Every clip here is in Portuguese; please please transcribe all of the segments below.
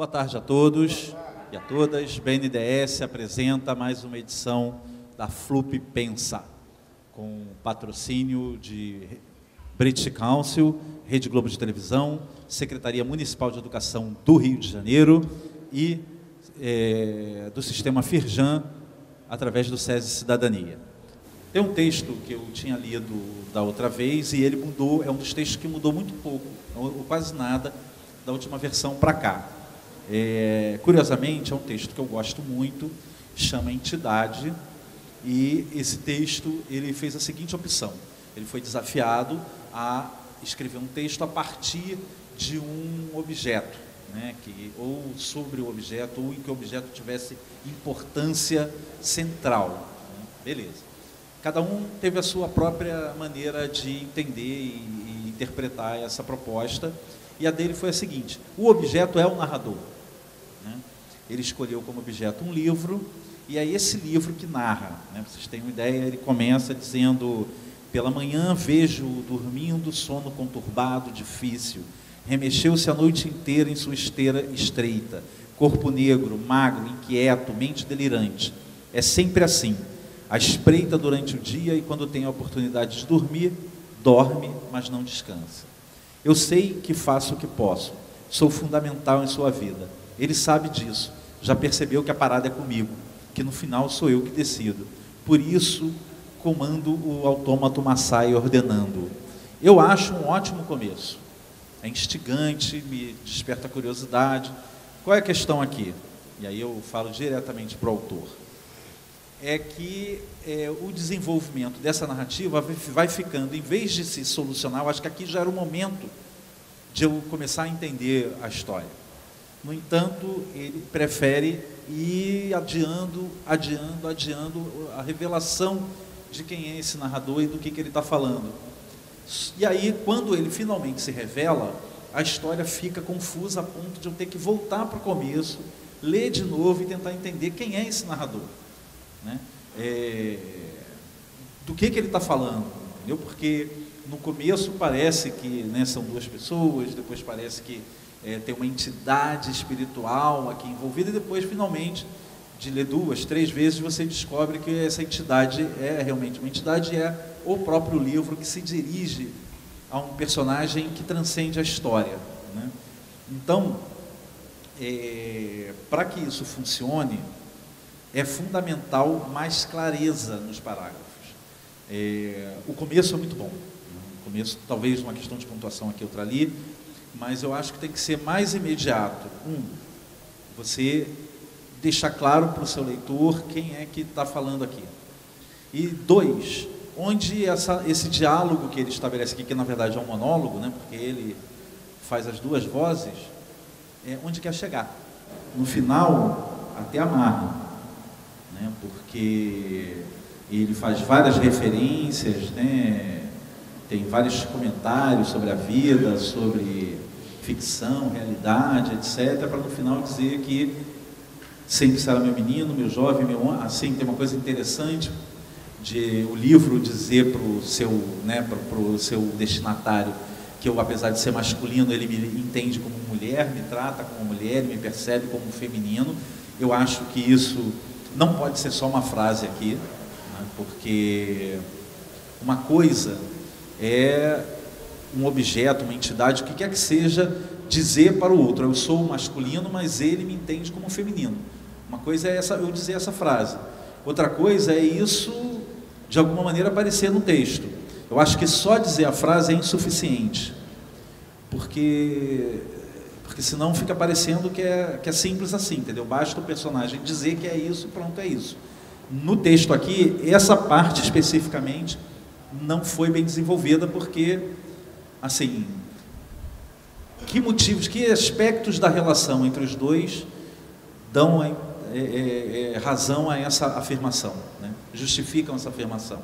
Boa tarde a todos e a todas. BNDES apresenta mais uma edição da FLUP Pensa, com patrocínio de British Council, Rede Globo de Televisão, Secretaria Municipal de Educação do Rio de Janeiro e do Sistema Firjan, através do SESI Cidadania. Tem um texto que eu tinha lido da outra vez e ele mudou, é um dos textos que mudou muito pouco, ou quase nada, da última versão para cá. Curiosamente, é um texto que eu gosto muito, chama Entidade, e esse texto ele fez a seguinte opção: ele foi desafiado a escrever um texto a partir de um objeto, né, ou sobre o objeto, ou em que o objeto tivesse importância central, né? Beleza. Cada um teve a sua própria maneira de entender e interpretar essa proposta, e a dele foi a seguinte: o objeto é o narrador, né? Ele escolheu como objeto um livro, e é esse livro que narra, né? Vocês têm uma ideia, ele começa dizendo: pela manhã vejo-o dormindo, sono conturbado, difícil, remexeu-se a noite inteira em sua esteira estreita, corpo negro, magro, inquieto, mente delirante, é sempre assim, à espreita durante o dia, e quando tem a oportunidade de dormir, dorme, mas não descansa. Eu sei que faço o que posso, sou fundamental em sua vida, ele sabe disso, já percebeu que a parada é comigo, que no final sou eu que decido, por isso comando o autômato Massai ordenando. Eu acho um ótimo começo, é instigante, me desperta curiosidade. Qual é a questão aqui? E aí eu falo diretamente para o autor. É que o desenvolvimento dessa narrativa vai ficando, em vez de se solucionar, eu acho que aqui já era o momento de eu começar a entender a história. No entanto, ele prefere ir adiando a revelação de quem é esse narrador e do que ele está falando. E aí, quando ele finalmente se revela, a história fica confusa a ponto de eu ter que voltar para o começo, ler de novo e tentar entender quem é esse narrador, né? Do que ele está falando, entendeu? Porque no começo parece que, né, são duas pessoas, depois parece que tem uma entidade espiritual aqui envolvida, e depois finalmente, de ler 2, 3 vezes, você descobre que essa entidade é realmente uma entidade, é o próprio livro que se dirige a um personagem que transcende a história, né? Então, para que isso funcione, é fundamental mais clareza nos parágrafos. O começo é muito bom, o começo talvez uma questão de pontuação aqui, outra ali, mas eu acho que tem que ser mais imediato. Você deixar claro para o seu leitor quem é que está falando aqui. E 2, onde esse diálogo que ele estabelece aqui, que na verdade é um monólogo, né, porque ele faz as duas vozes, onde quer chegar. No final, até amarra, né, porque ele faz várias referências, né, tem vários comentários sobre a vida, sobre ficção, realidade, etc., para no final dizer que sempre será meu menino, meu jovem, meu homem. Assim, tem uma coisa interessante de o livro dizer para o seu, né, pro seu destinatário que eu, apesar de ser masculino, ele me entende como mulher, me trata como mulher, me percebe como feminino. Eu acho que isso não pode ser só uma frase aqui, né, porque uma coisa é um objeto, uma entidade, o que quer que seja, dizer para o outro: eu sou masculino, mas ele me entende como feminino. Uma coisa é eu dizer essa frase, outra coisa é isso de alguma maneira aparecer no texto. Eu acho que só dizer a frase é insuficiente, porque senão fica parecendo que é simples assim, entendeu? Basta o personagem dizer que é isso e pronto, é isso. No texto aqui, essa parte especificamente não foi bem desenvolvida, porque, assim, que motivos, que aspectos da relação entre os dois dão razão a essa afirmação, né? Justificam essa afirmação.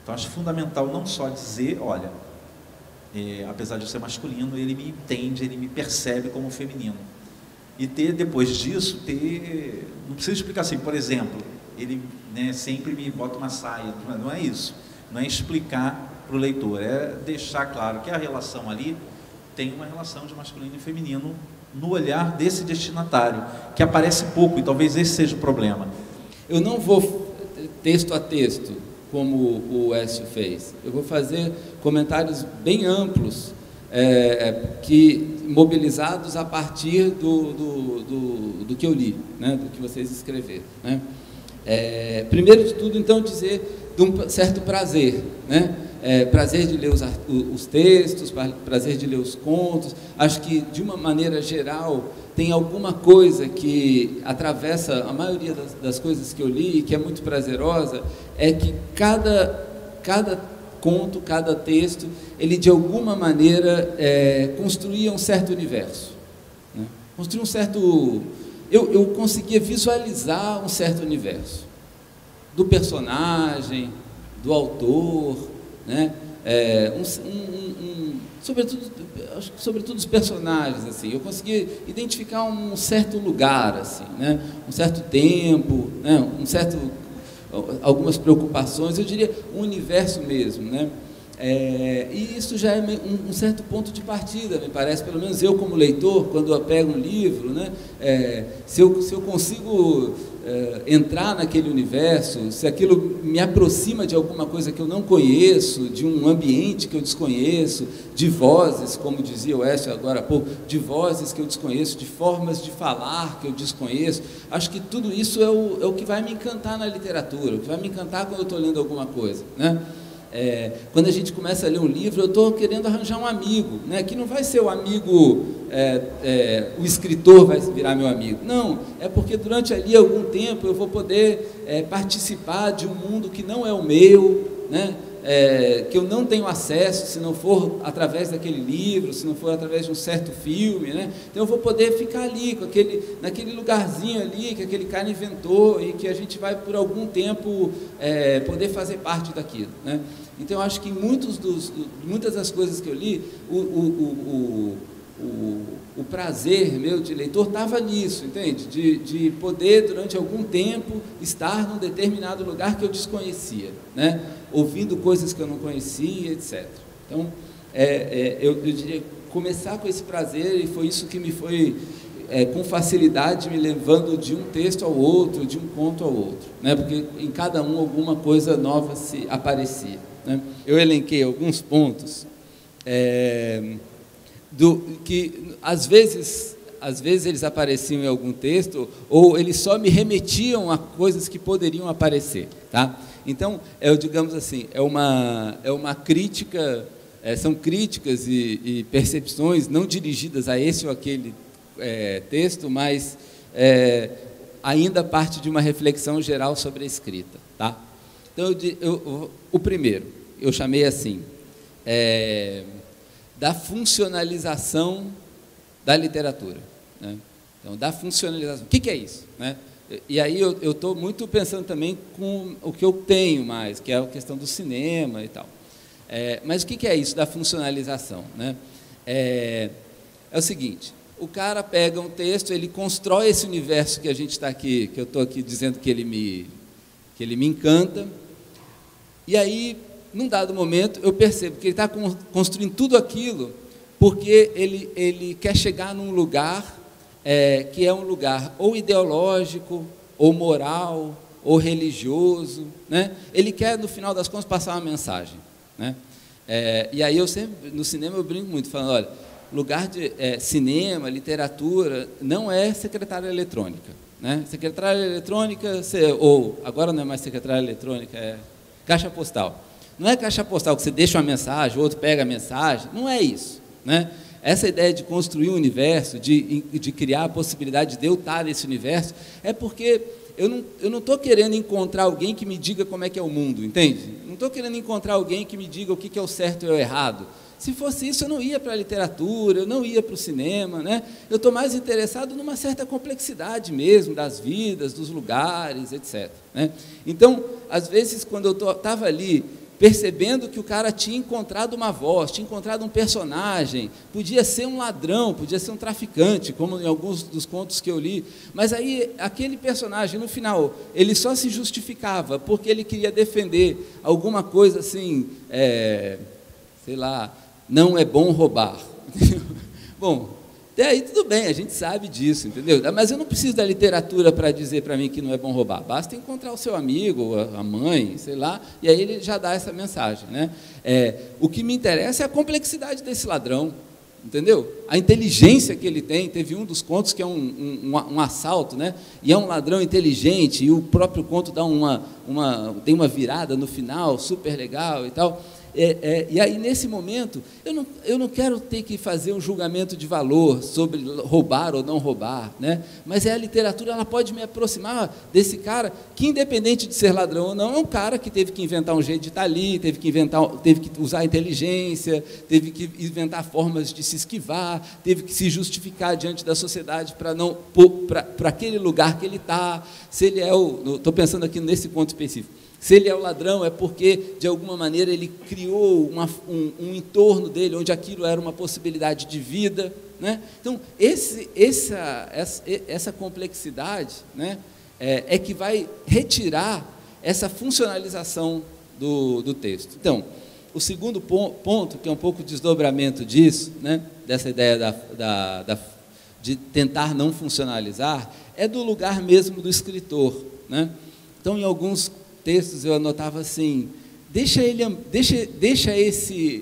Então, acho fundamental não só dizer: olha, apesar de eu ser masculino, ele me entende, ele me percebe como feminino. E depois disso, não precisa explicar assim, por exemplo, ele, né, sempre me bota uma saia, não é isso. Não é explicar para o leitor, é deixar claro que a relação ali tem uma relação de masculino e feminino no olhar desse destinatário, que aparece pouco, e talvez esse seja o problema. Eu não vou texto a texto, como o Écio fez. Eu vou fazer comentários bem amplos, mobilizados a partir do que eu li, né, do que vocês escreveram, né? Primeiro de tudo, então, dizer de um certo prazer, né? Prazer de ler os textos, prazer de ler os contos. Acho que, de uma maneira geral, tem alguma coisa que atravessa a maioria das coisas que eu li e que é muito prazerosa, é que cada conto, cada texto, ele de alguma maneira construía um certo universo, né? Construía um certo... Eu conseguia visualizar um certo universo, do personagem, do autor, né? Sobretudo os personagens, assim, eu conseguia identificar um certo lugar, assim, né? Um certo tempo, né? Algumas preocupações, eu diria um universo mesmo, né? E isso já é um certo ponto de partida, me parece, pelo menos eu como leitor, quando eu pego um livro, né? Se eu consigo entrar naquele universo, se aquilo me aproxima de alguma coisa que eu não conheço, de um ambiente que eu desconheço, de vozes, como dizia o Écio agora há pouco, de vozes que eu desconheço, de formas de falar que eu desconheço, acho que tudo isso é o que vai me encantar na literatura, o que vai me encantar quando eu estou lendo alguma coisa, né? Quando a gente começa a ler um livro, eu estou querendo arranjar um amigo, né? Que não vai ser o amigo, o escritor vai virar meu amigo, não, é porque durante ali algum tempo eu vou poder participar de um mundo que não é o meu, né? Que eu não tenho acesso, se não for através daquele livro, se não for através de um certo filme, né? Então eu vou poder ficar ali, naquele lugarzinho ali que aquele cara inventou e que a gente vai por algum tempo poder fazer parte daquilo, né? Então eu acho que muitas das coisas que eu li, o prazer meu de leitor estava nisso, entende? De poder, durante algum tempo, estar num determinado lugar que eu desconhecia, né? Ouvindo coisas que eu não conhecia, etc. Então, eu diria, começar com esse prazer, e foi isso que me foi, com facilidade, me levando de um texto ao outro, de um conto ao outro, né? Porque em cada um alguma coisa nova se aparecia, né? Eu elenquei alguns pontos que às vezes eles apareciam em algum texto, ou eles só me remetiam a coisas que poderiam aparecer, tá? Então, digamos assim, é uma crítica, são críticas e percepções não dirigidas a esse ou aquele texto, mas ainda parte de uma reflexão geral sobre a escrita, tá? Então, o primeiro, eu chamei assim, da funcionalização da literatura, né? Então, da funcionalização. O que é isso, né? E aí eu estou muito pensando também com o que eu tenho mais, que é a questão do cinema e tal. Mas o que é isso da funcionalização, né? É o seguinte: o cara pega um texto, ele constrói esse universo que a gente está aqui, que eu estou aqui dizendo que ele me encanta, e aí, num dado momento, eu percebo que ele está construindo tudo aquilo porque ele quer chegar num lugar que é um lugar ou ideológico, ou moral, ou religioso, né? Ele quer, no final das contas, passar uma mensagem, né? E aí eu sempre, no cinema, eu brinco muito, falando, olha, lugar de cinema, literatura, não é secretária eletrônica, né? Secretária eletrônica, ou agora não é mais secretária eletrônica, é caixa postal. Não é caixa postal que você deixa uma mensagem, o outro pega a mensagem, não é isso, né? Essa ideia de construir um universo, de criar a possibilidade de eu estar nesse universo, é porque eu não estou querendo encontrar alguém que me diga como é que é o mundo, entende? Não estou querendo encontrar alguém que me diga o que é o certo e o errado. Se fosse isso, eu não ia para a literatura, eu não ia para o cinema, né? Eu estou mais interessado numa certa complexidade mesmo, das vidas, dos lugares, etc., né? Então, às vezes, quando eu estava ali, percebendo que o cara tinha encontrado uma voz, tinha encontrado um personagem, podia ser um ladrão, podia ser um traficante, como em alguns dos contos que eu li, mas aí aquele personagem, no final, ele só se justificava porque ele queria defender alguma coisa assim, sei lá, não é bom roubar, Bom, até aí tudo bem, a gente sabe disso, entendeu? Mas eu não preciso da literatura para dizer para mim que não é bom roubar. Basta encontrar o seu amigo, a mãe, sei lá, e aí ele já dá essa mensagem, né? O que me interessa é a complexidade desse ladrão, entendeu? A inteligência que ele tem. Teve um dos contos que é um assalto, né? E é um ladrão inteligente, e o próprio conto dá tem uma virada no final, super legal e tal. E aí, nesse momento, eu não quero ter que fazer um julgamento de valor sobre roubar ou não roubar, né? Mas a literatura, ela pode me aproximar desse cara que, independente de ser ladrão ou não, é um cara que teve que inventar um jeito de estar ali, teve que usar a inteligência, teve que inventar formas de se esquivar, teve que se justificar diante da sociedade para aquele lugar que ele está. Se ele estou pensando aqui nesse ponto específico. Se ele é o ladrão, é porque, de alguma maneira, ele criou um entorno dele, onde aquilo era uma possibilidade de vida, né? Então, essa complexidade, né, é que vai retirar essa funcionalização do texto. Então, o segundo ponto, que é um pouco o desdobramento disso, né, dessa ideia de tentar não funcionalizar, é do lugar mesmo do escritor, né? Então, em alguns textos eu anotava assim: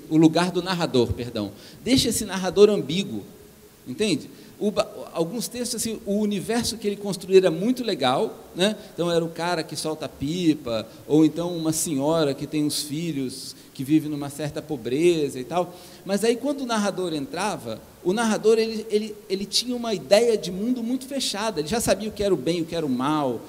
o lugar do narrador, deixa esse narrador ambíguo, entende? Alguns textos, assim, o universo que ele construía era muito legal, né? Então era o cara que solta pipa, ou então uma senhora que tem uns filhos que vive numa certa pobreza e tal. Mas aí, quando o narrador entrava, o narrador ele tinha uma ideia de mundo muito fechada. Ele já sabia o que era o bem, o que era o mal,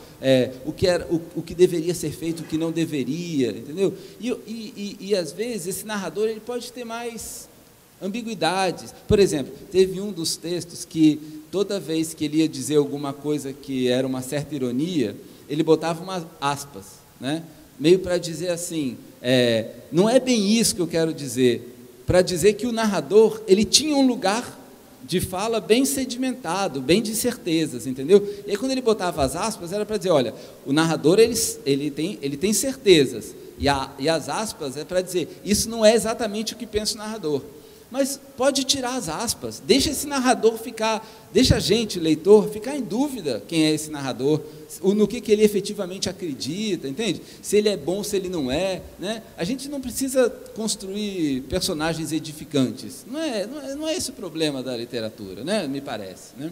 o que deveria ser feito, o que não deveria, entendeu? E às vezes esse narrador ele pode ter mais ambiguidades. Por exemplo, teve um dos textos que toda vez que ele ia dizer alguma coisa que era uma certa ironia, ele botava umas aspas, né? Meio para dizer assim, não é bem isso que eu quero dizer, para dizer que o narrador ele tinha um lugar de fala bem sedimentado, bem de certezas, entendeu? E aí, quando ele botava as aspas, era para dizer, olha, o narrador ele tem certezas, e as aspas é para dizer, isso não é exatamente o que pensa o narrador. Mas pode tirar as aspas, deixa esse narrador deixa a gente, leitor, ficar em dúvida quem é esse narrador, no que ele efetivamente acredita, entende? Se ele é bom, se ele não é, né? A gente não precisa construir personagens edificantes, não é esse o problema da literatura, né? Me parece, né?